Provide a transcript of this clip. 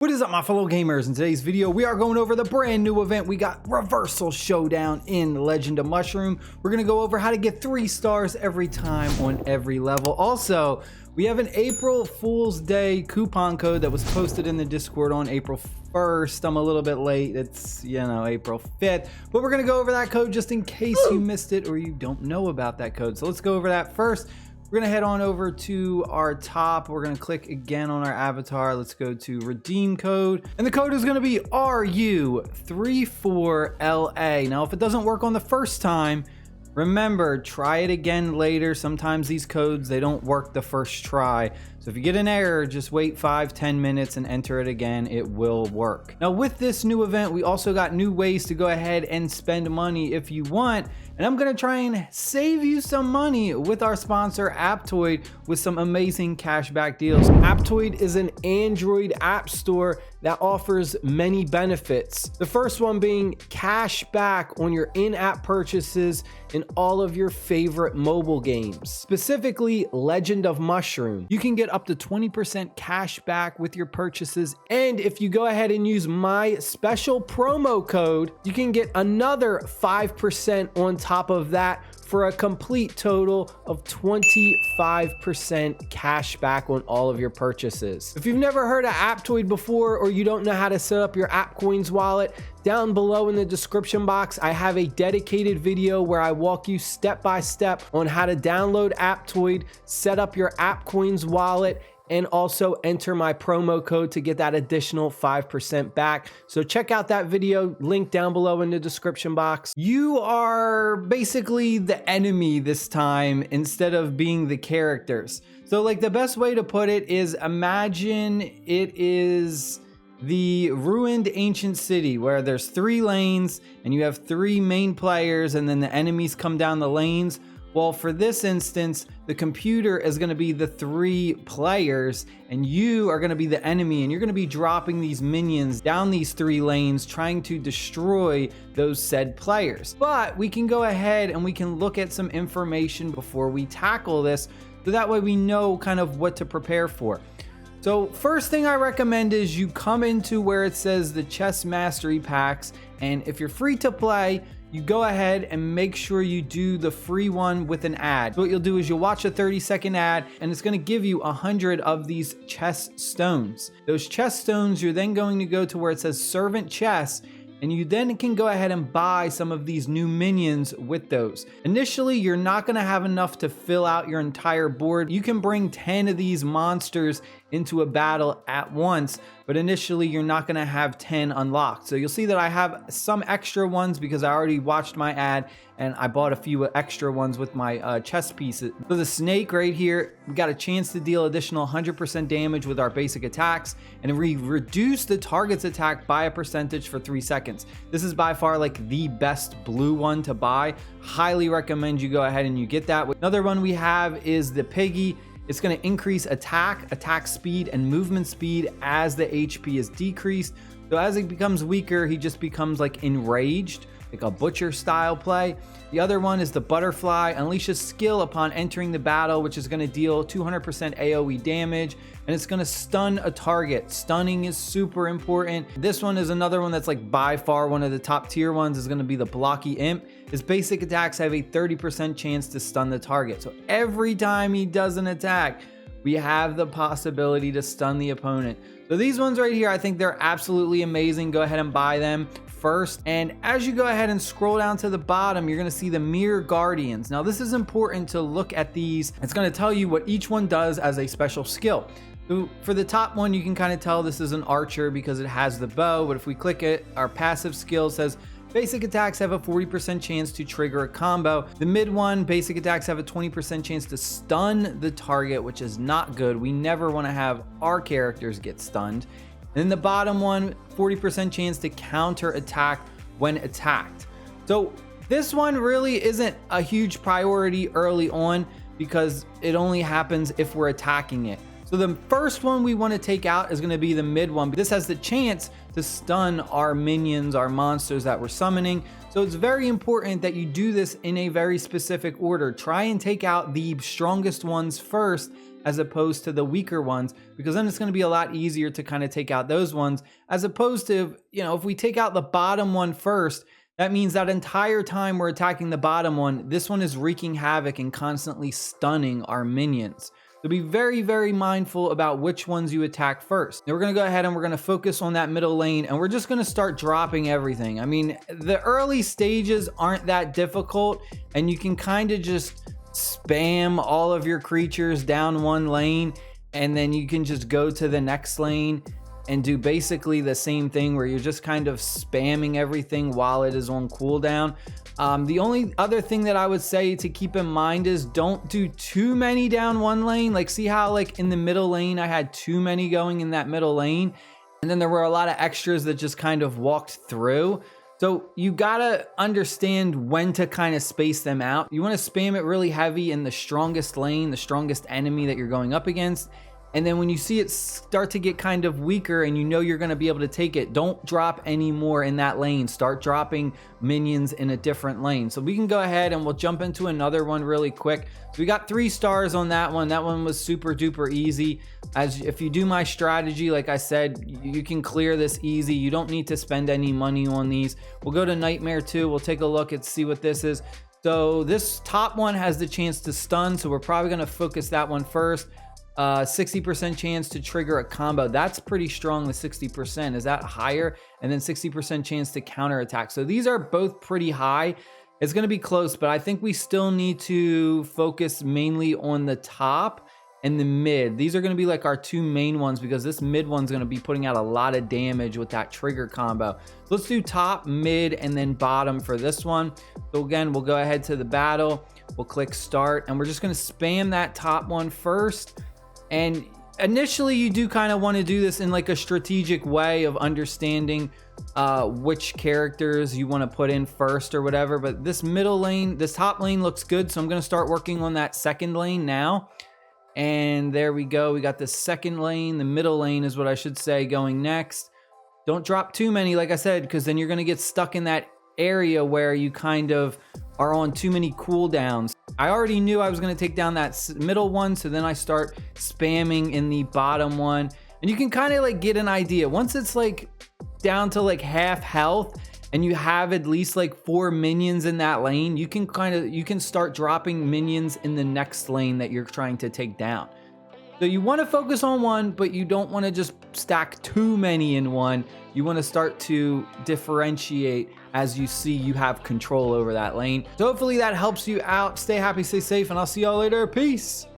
What is up, my fellow gamers? In today's video, we are going over the brand new event. We got Reversal Showdown in Legend of Mushroom. We're going to go over how to get 3 stars every time on every level. Also, we have an April Fool's Day coupon code that was posted in the Discord on April 1st. I'm a little bit late. It's, April 5th. But we're going to go over that code just in case you missed it or you don't know about that code. So let's go over that first. We're going to head on over to our top. We're going to click again on our avatar. Let's go to redeem code. And the code is going to be RU34LA. Now, if it doesn't work on the first time, remember, try it again later. Sometimes these codes, they don't work the first try. So if you get an error, just wait 5-10 minutes and enter it again. It will work. Now, with this new event, we also got new ways to go ahead and spend money if you want. And I'm going to try and save you some money with our sponsor, Aptoide, with some amazing cashback deals. Aptoide is an Android app store that offers many benefits. The first one being cash back on your in-app purchases in all of your favorite mobile games, specifically Legend of Mushroom. You can get up to 20% cash back with your purchases. And if you go ahead and use my special promo code, you can get another 5% on top of that for a complete total of 25% cash back on all of your purchases. If you've never heard of Aptoide before, or you don't know how to set up your AppCoins wallet, down below in the description box, I have a dedicated video where I walk you step by step on how to download Aptoide, set up your AppCoins wallet, and also enter my promo code to get that additional 5% back. So check out that video, link down below in the description box. You are basically the enemy this time instead of being the characters. So like the best way to put it is, imagine it is the ruined ancient city where there's 3 lanes and you have 3 main players and then the enemies come down the lanes. Well, for this instance, the computer is going to be the 3 players and you are going to be the enemy, and you're going to be dropping these minions down these 3 lanes trying to destroy those said players. But we can go ahead and we can look at some information before we tackle this, so that way we know kind of what to prepare for. So first thing I recommend is you come into where it says the chess mastery packs, and if you're free to play, you go ahead and make sure you do the free one with an ad. So what you'll do is you'll watch a 30-second ad, and it's going to give you 100 of these chess stones. Those chess stones, you're then going to go to where it says servant chess, and you then can go ahead and buy some of these new minions with those. Initially, you're not going to have enough to fill out your entire board. You can bring 10 of these monsters into a battle at once, but initially you're not going to have 10 unlocked. So you'll see that I have some extra ones because I already watched my ad and I bought a few extra ones with my chess pieces. So the snake right here, we got a chance to deal additional 100% damage with our basic attacks, and we reduce the target's attack by a percentage for 3 seconds. This is by far like the best blue one to buy. Highly recommend you go ahead and you get that. Another one we have is the piggy. It's going to increase attack speed, and movement speed as the HP is decreased. So as he becomes weaker, he just becomes like enraged, like a butcher style play. The other one is the butterfly. Unleashes skill upon entering the battle, which is going to deal 200% AoE damage, and it's going to stun a target. Stunning is super important. This one is another one that's like by far one of the top tier ones, is going to be the blocky imp. His basic attacks have a 30% chance to stun the target. So every time he does an attack, we have the possibility to stun the opponent. So these ones right here, I think they're absolutely amazing. Go ahead and buy them first. And as you go ahead and scroll down to the bottom, you're going to see the Mirror Guardians. Now this is important to look at these. It's going to tell you what each one does as a special skill. So for the top one, you can kind of tell this is an archer because it has the bow. But if we click it, our passive skill says basic attacks have a 40% chance to trigger a combo. The mid one, basic attacks have a 20% chance to stun the target, which is not good. We never want to have our characters get stunned. And then the bottom one, 40% chance to counter attack when attacked. So this one really isn't a huge priority early on because it only happens if we're attacking it. So the first one we want to take out is going to be the mid one. This has the chance to stun our minions, our monsters that we're summoning. So it's very important that you do this in a very specific order. Try and take out the strongest ones first, as opposed to the weaker ones, because then it's going to be a lot easier to kind of take out those ones, as opposed to, you know, if we take out the bottom one first, that means that entire time we're attacking the bottom one, this one is wreaking havoc and constantly stunning our minions. So be very, very mindful about which ones you attack first. Now we're gonna go ahead and we're gonna focus on that middle lane, and we're just gonna start dropping everything. I mean, the early stages aren't that difficult, and you can kind of just spam all of your creatures down one lane, and then you can just go to the next lane and do basically the same thing where you're just kind of spamming everything while it is on cooldown. The only other thing that I would say to keep in mind is don't do too many down one lane. Like, see how like in the middle lane, I had too many going in that middle lane, and then there were a lot of extras that just kind of walked through. So you gotta understand when to kind of space them out. You wanna spam it really heavy in the strongest lane, the strongest enemy that you're going up against. And then when you see it start to get kind of weaker and you know you're going to be able to take it, don't drop any more in that lane. Start dropping minions in a different lane. So we can go ahead and we'll jump into another one really quick. So we got 3 stars on that one. That one was super duper easy. As if you do my strategy, like I said, you can clear this easy. You don't need to spend any money on these. We'll go to Nightmare 2. We'll take a look and see what this is. So this top one has the chance to stun. So we're probably going to focus that one first. 60% chance to trigger a combo. That's pretty strong with 60%. Is that higher? And then 60% chance to counterattack. So these are both pretty high. It's going to be close, but I think we still need to focus mainly on the top and the mid. These are going to be like our 2 main ones, because this mid one's going to be putting out a lot of damage with that trigger combo. So let's do top, mid, and then bottom for this one. So again, we'll go ahead to the battle. We'll click start, and we're just going to spam that top one first. And initially you do kind of want to do this in like a strategic way of understanding which characters you want to put in first or whatever. But this middle lane, this top lane looks good. So I'm going to start working on that second lane now. And there we go. We got the second lane. The middle lane is what I should say going next. Don't drop too many, like I said, because then you're going to get stuck in that area where you kind of are on too many cooldowns. I already knew I was going to take down that middle one, so then I start spamming in the bottom one, and you can kind of like get an idea. Once it's like down to like half health and you have at least like 4 minions in that lane, you can start dropping minions in the next lane that you're trying to take down. So you want to focus on one, but you don't want to just stack too many in one. You want to start to differentiate as you see you have control over that lane. So hopefully that helps you out. Stay happy, stay safe, and I'll see y'all later. Peace.